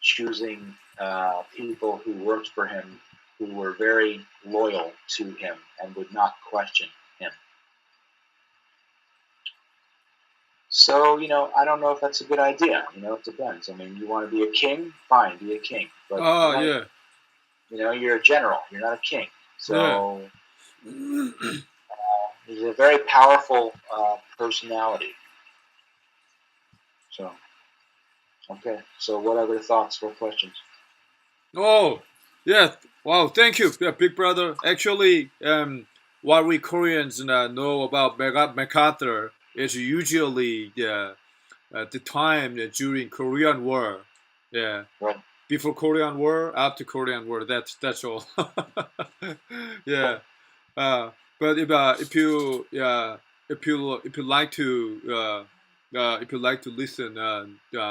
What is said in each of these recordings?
choosing people who worked for him who were very loyal to him and would not question him. So, I don't know if that's a good idea. It depends. I mean, you want to be a king? Fine, be a king. But you're a general. You're not a king. So he's a very powerful personality. So, okay. So what other thoughts or questions? Oh, yeah. Wow, thank you, big brother. Actually, what we Koreans know about MacArthur is usually the time during Korean War. Yeah. Right. Before Korean War, after Korean War. That's all. Yeah. But if you like to listen to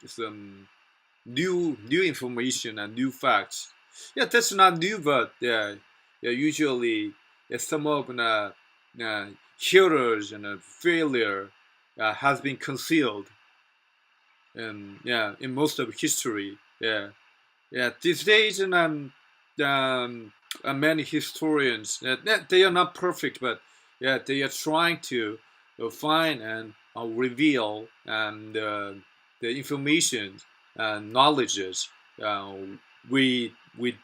some new information and new facts. Yeah, that's not new, but usually some of heroes and failure has been concealed, and in most of history. These days, and many historians, they are not perfect, but they are trying to find and reveal and the information and knowledges we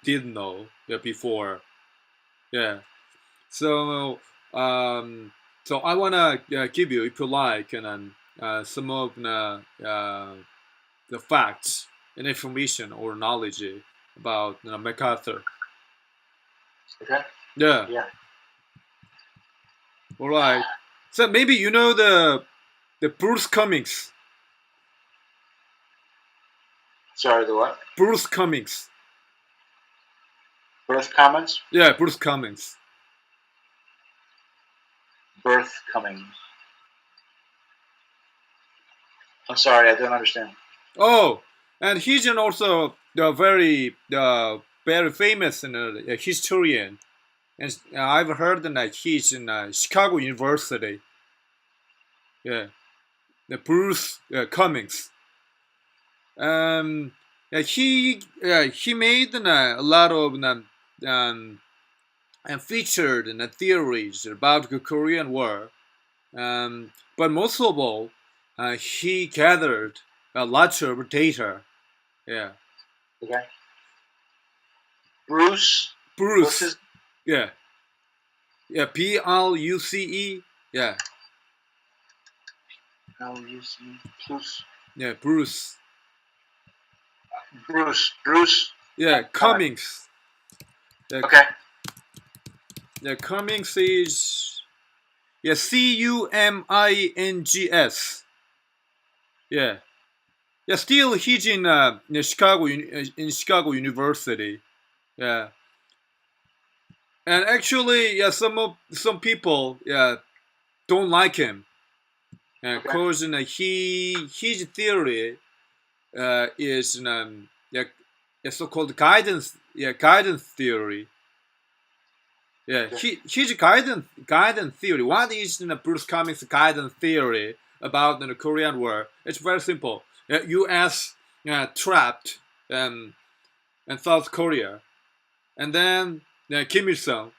didn't know before. So I wanna give you, if you like, and some of the facts and information or knowledge about MacArthur. Okay. Yeah. All right. So maybe the Bruce Cummings. Sorry, the what? Bruce Cummings. Birth Cummings? Yeah, Bruce Cummings. Birth Cummings. I'm sorry, I don't understand. Oh, and he's also very famous historian, and I've heard that he's in Chicago University. Yeah, the Bruce Cummings. He made a lot of and featured theories about the Korean War, but most of all, he gathered lots of data. Yeah. Okay. Bruce. Bruce. Yeah. P-L-U-C-E. Yeah. L-U-C-E. Bruce. Yeah, Bruce. Bruce. Yeah, Cummings. Okay. Yeah, Cummings is C-U-M-I-N-G-S. Yeah. Still he's in Chicago University. Yeah. And actually, some people don't like him. Cause his theory is so-called guidance theory. Yeah, his guidance theory. What is Bruce Cummings' guidance theory about the Korean War? It's very simple. U.S. trapped in South Korea, and then Kim Il Sung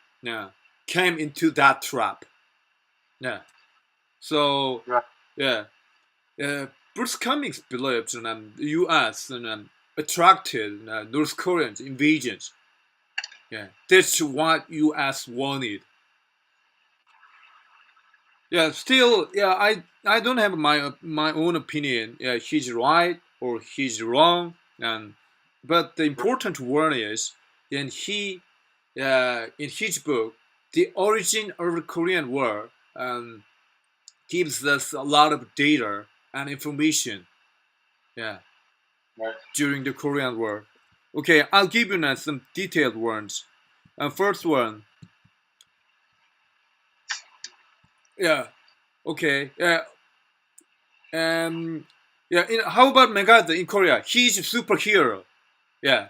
came into that trap. Yeah, so Bruce Cummings believes the U.S. attracted North Korean invasions. Yeah, that's what U.S. wanted. Yeah, still, I don't have my own opinion. Yeah, he's right or he's wrong, but the important one is, in his book, The Origin of the Korean War, gives us a lot of data and information. Yeah, right. During the Korean War. Okay, I'll give you now some detailed ones. First one. Yeah. Okay. How about MacArthur in Korea? He's a superhero. Yeah.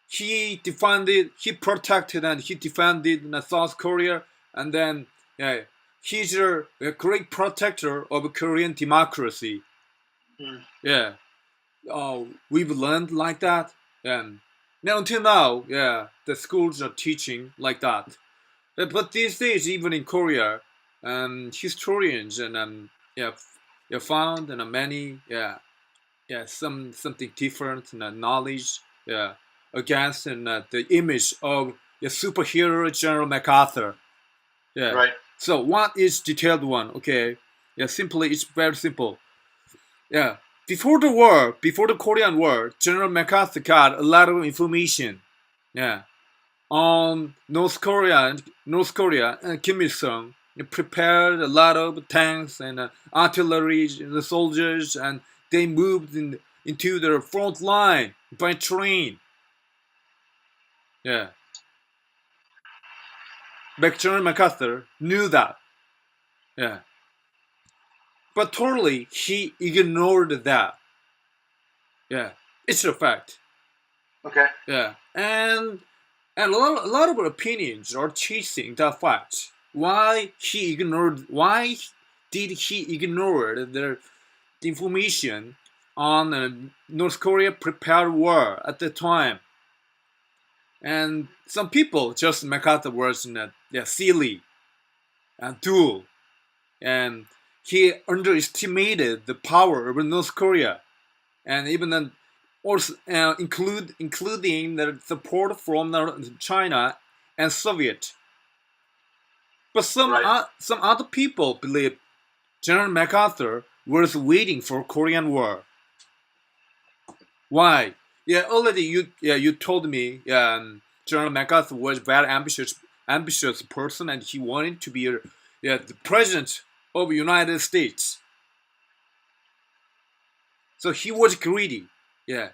He protected, and he defended South Korea, and then he's a great protector of Korean democracy. Yeah. we've learned like that. And now until now, yeah, the schools are teaching like that. But these days, even in Korea, historians and yeah, yeah, found and many yeah something different and knowledge yeah against and the image of the superhero General MacArthur. Yeah. Right. So what is detailed one? Okay. Yeah. Simply, it's very simple. Yeah. Before the war, before the Korean War, General MacArthur got a lot of information. Yeah. On North Korea, and Kim Il Sung prepared a lot of tanks and artillery, the soldiers, and they moved into the front line by train. Yeah, General MacArthur knew that. Yeah, but totally he ignored that. Yeah, it's a fact. Okay. Yeah, and a lot of opinions are chasing that fact. Why he ignored? Why did he ignore the information on North Korea prepared war at the time? And some people just MacArthur was yeah, silly and dull, and he underestimated the power of North Korea, and even then also including the support from China and Soviet. But Right. some other people believe General MacArthur was waiting for Korean War. Why? Yeah, already you told me General MacArthur was very ambitious person and he wanted to be yeah the president of the United States. So he was greedy. Yeah,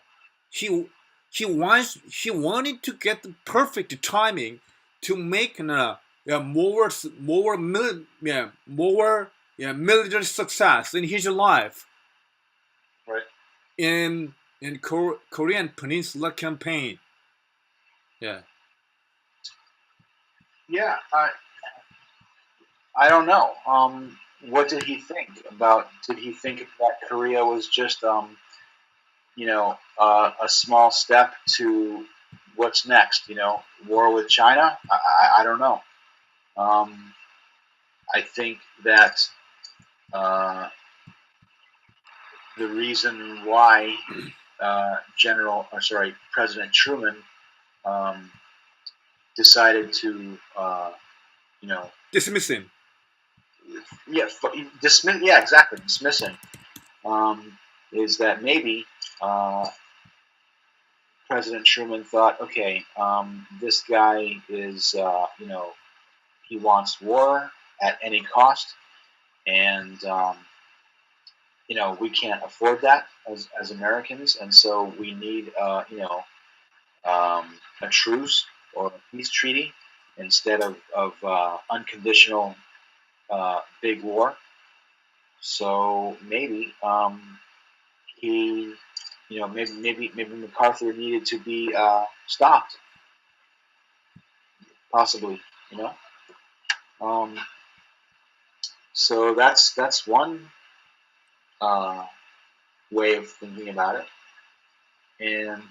he he wanted to get the perfect timing to make yeah, more yeah, military success in his life Right. in Korean Peninsula campaign. Yeah. Yeah. I don't know. What did he think about? Did he think that Korea was just a small step to what's next? War with China? I don't know. Um, I think that uh, the reason why President Truman um, decided to, Dismiss him. dismiss him, is that maybe uh, President Truman thought, okay, this guy is, he wants war at any cost, and we can't afford that as Americans, and so we need, a truce or a peace treaty instead of unconditional big war. So maybe he, maybe MacArthur needed to be stopped, possibly. You know, um, so that's one uh, way of thinking about it, and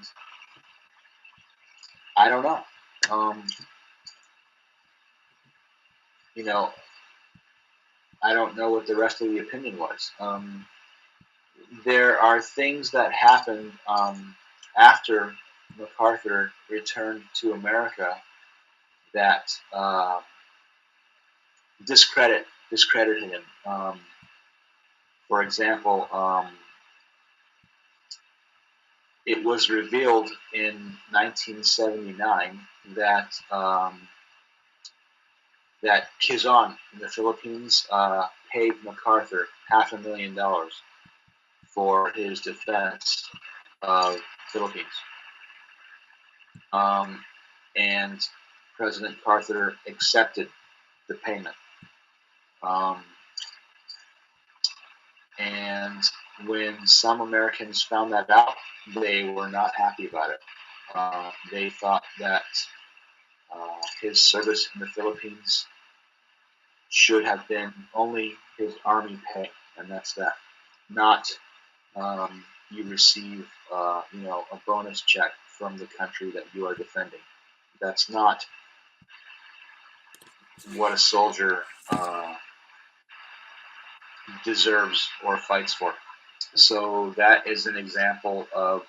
I don't know. Um, you know, I don't know what the rest of the opinion was. There are things that happened after MacArthur returned to America that discredited him. For example, it was revealed in 1979 that that Quezon in the Philippines paid MacArthur $500,000 for his defense of Philippines. And President MacArthur accepted the payment. And when some Americans found that out, they were not happy about it. They thought that his service in the Philippines should have been only his army pay, and that's that. Not you receive, a bonus check from the country that you are defending. That's not what a soldier deserves or fights for. So that is an example of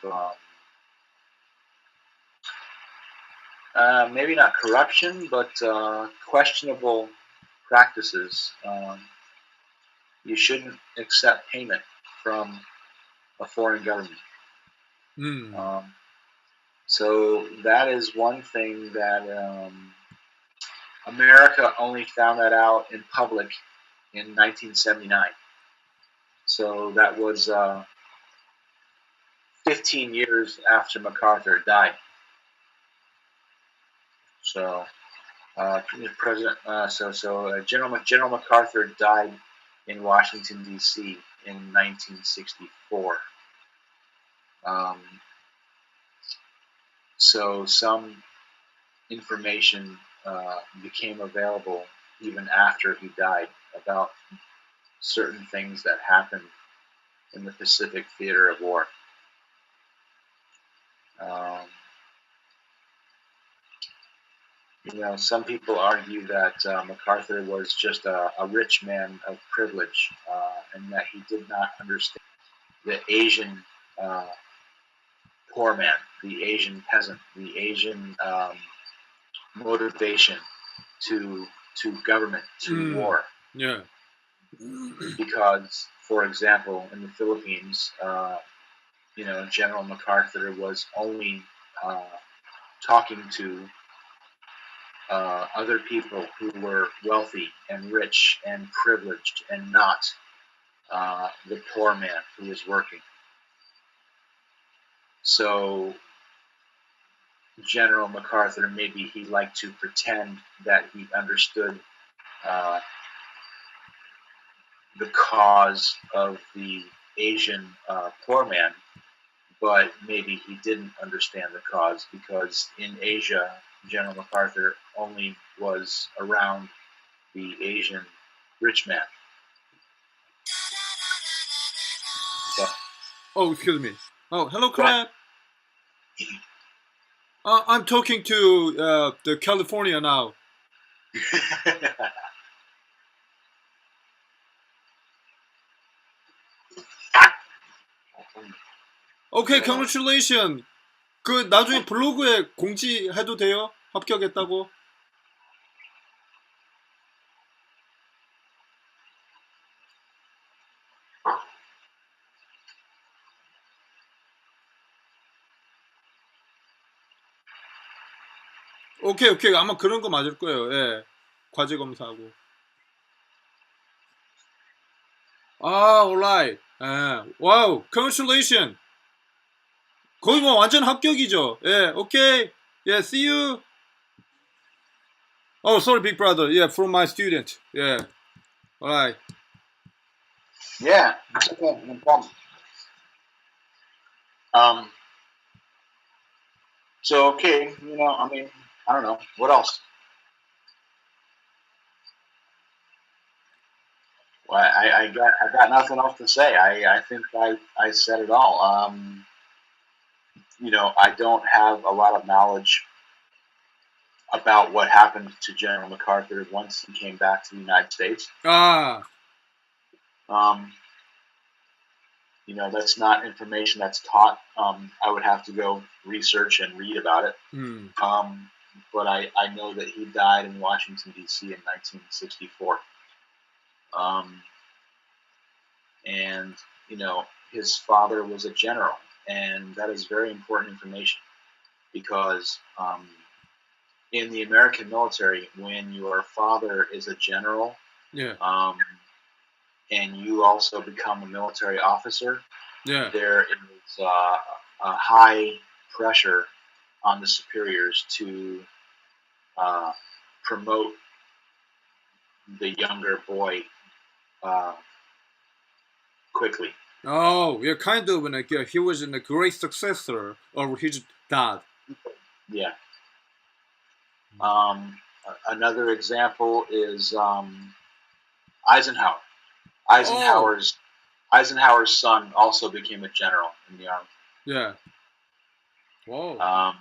maybe not corruption, but questionable practices. You shouldn't accept payment from a foreign government. So that is one thing that America only found that out in public in 1979. So that was 15 years after MacArthur died. So General MacArthur died in Washington, D.C. in 1964. So some information became available even after he died about certain things that happened in the Pacific theater of war. Some people argue that MacArthur was just a rich man of privilege, and that he did not understand the Asian poor man, the Asian peasant, the Asian motivation to government, to war. Yeah. Because, for example, in the Philippines, General MacArthur was only talking to other people who were wealthy and rich and privileged, and not the poor man who was working. So General MacArthur, maybe he liked to pretend that he understood the cause of the Asian poor man, but maybe he didn't understand the cause, because in Asia, General MacArthur only was around the Asian rich man. So, Oh, excuse me. Oh, hello, Crab. I'm talking to the California now. 오케이, congratulations. 그 나중에 블로그에 공지해도 돼요? 합격했다고? 오케이, 오케이. 아마 그런 거 맞을 거예요. 예. 과제 검사하고. 아, alright. 예. 와우, congratulations. 거의 뭐 완전 합격이죠. 예, 오케이. Yeah, see you. Oh, sorry, big brother. Yeah, from my student. Yeah. Alright. Yeah, it's okay, no problem. So okay, I don't know what else. Well, I got nothing else to say. I think I said it all. I don't have a lot of knowledge about what happened to General MacArthur once he came back to the United States. That's not information that's taught. I would have to go research and read about it. But I know that he died in Washington, D.C. in 1964. And, his father was a general. And that is very important information, because in the American military, when your father is a general, Yeah. And you also become a military officer, Yeah. there is a high pressure on the superiors to promote the younger boy quickly. Oh, yeah, kind of like he was a great successor of his dad. Yeah. Another example is Eisenhower. Eisenhower's Eisenhower's son also became a general in the army. Yeah. Whoa.